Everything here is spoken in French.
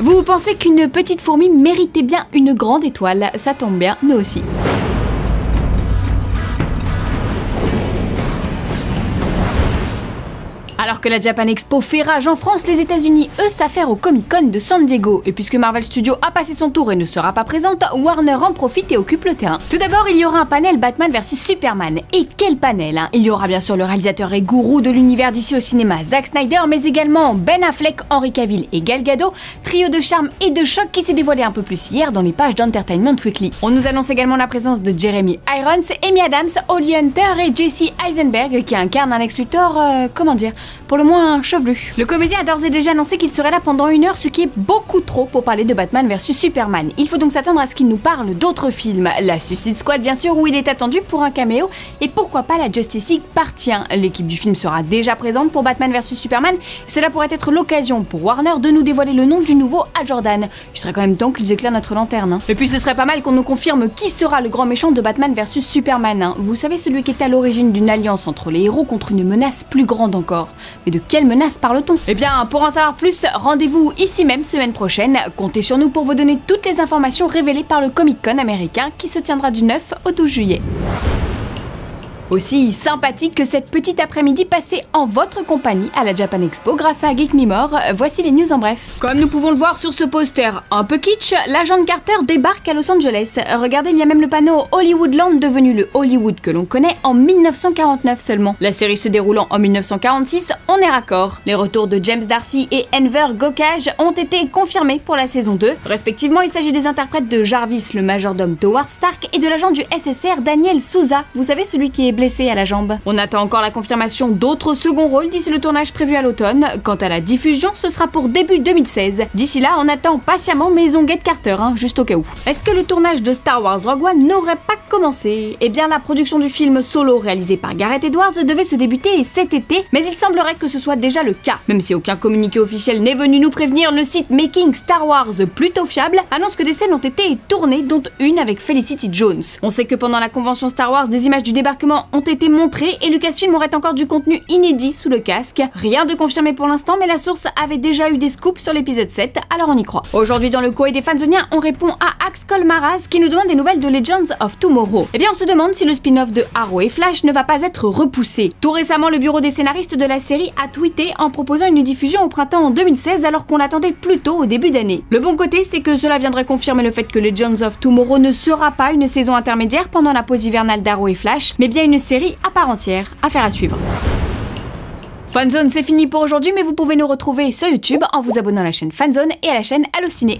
Vous pensez qu'une petite fourmi méritait bien une grande étoile? Ça tombe bien, nous aussi. Alors que la Japan Expo fait rage en France, les États-Unis, eux, s'affairent au Comic-Con de San Diego. Et puisque Marvel Studios a passé son tour et ne sera pas présente, Warner en profite et occupe le terrain. Tout d'abord, il y aura un panel Batman vs Superman. Et quel panel, hein. Il y aura bien sûr le réalisateur et gourou de l'univers d'ici au cinéma, Zack Snyder, mais également Ben Affleck, Henry Cavill et Gal Gadot, trio de charme et de choc qui s'est dévoilé un peu plus hier dans les pages d'Entertainment Weekly. On nous annonce également la présence de Jeremy Irons, Amy Adams, Holly Hunter et Jesse Eisenberg qui incarne un Lex Luthor, comment dire, pour le moins chevelu. Le comédien a d'ores et déjà annoncé qu'il serait là pendant 1 heure, ce qui est beaucoup trop pour parler de Batman vs Superman. Il faut donc s'attendre à ce qu'il nous parle d'autres films, la Suicide Squad bien sûr, où il est attendu pour un caméo, et pourquoi pas la Justice League Part 1. L'équipe du film sera déjà présente pour Batman vs Superman, et cela pourrait être l'occasion pour Warner de nous dévoiler le nom du nouveau Hal Jordan. Il serait quand même temps qu'ils éclairent notre lanterne, hein. Et puis ce serait pas mal qu'on nous confirme qui sera le grand méchant de Batman vs Superman, hein. Vous savez, celui qui est à l'origine d'une alliance entre les héros contre une menace plus grande encore. Mais de quelle menace parle-t-on? Eh bien, pour en savoir plus, rendez-vous ici même semaine prochaine. Comptez sur nous pour vous donner toutes les informations révélées par le Comic-Con américain qui se tiendra du 9 au 12 juillet. Aussi sympathique que cette petite après-midi passée en votre compagnie à la Japan Expo grâce à Geek Me More, voici les news en bref. Comme nous pouvons le voir sur ce poster un peu kitsch, l'agent Carter débarque à Los Angeles. Regardez, il y a même le panneau Hollywoodland devenu le Hollywood que l'on connaît en 1949 seulement. La série se déroulant en 1946, on est raccord. Les retours de James Darcy et Enver Gokaj ont été confirmés pour la saison 2. Respectivement, il s'agit des interprètes de Jarvis, le majordome d'Howard Stark, et de l'agent du SSR Daniel Souza. Vous savez, celui qui est blessé à la jambe. On attend encore la confirmation d'autres seconds rôles d'ici le tournage prévu à l'automne. Quant à la diffusion, ce sera pour début 2016. D'ici là, on attend patiemment, mais on guette Carter, hein, juste au cas où. Est-ce que le tournage de Star Wars Rogue One n'aurait pas commencé? Eh bien, la production du film Solo, réalisé par Gareth Edwards, devait se débuter cet été, mais il semblerait que ce soit déjà le cas. Même si aucun communiqué officiel n'est venu nous prévenir, le site Making Star Wars, plutôt fiable, annonce que des scènes ont été tournées, dont une avec Felicity Jones. On sait que pendant la convention Star Wars, des images du débarquement ont été montrées et Lucasfilm aurait encore du contenu inédit sous le casque. Rien de confirmé pour l'instant, mais la source avait déjà eu des scoops sur l'épisode 7, alors on y croit. Aujourd'hui dans le courrier des fanzoniens, on répond à Axcol Maraz qui nous demande des nouvelles de Legends of Tomorrow. Eh bien on se demande si le spin-off de Arrow et Flash ne va pas être repoussé. Tout récemment, le bureau des scénaristes de la série a tweeté en proposant une diffusion au printemps 2016 alors qu'on l'attendait plutôt au début d'année. Le bon côté, c'est que cela viendrait confirmer le fait que Legends of Tomorrow ne sera pas une saison intermédiaire pendant la pause hivernale d'Arrow et Flash, mais bien une série à part entière. Affaire à suivre. Fanzone, c'est fini pour aujourd'hui, mais vous pouvez nous retrouver sur YouTube en vous abonnant à la chaîne Fanzone et à la chaîne Allociné.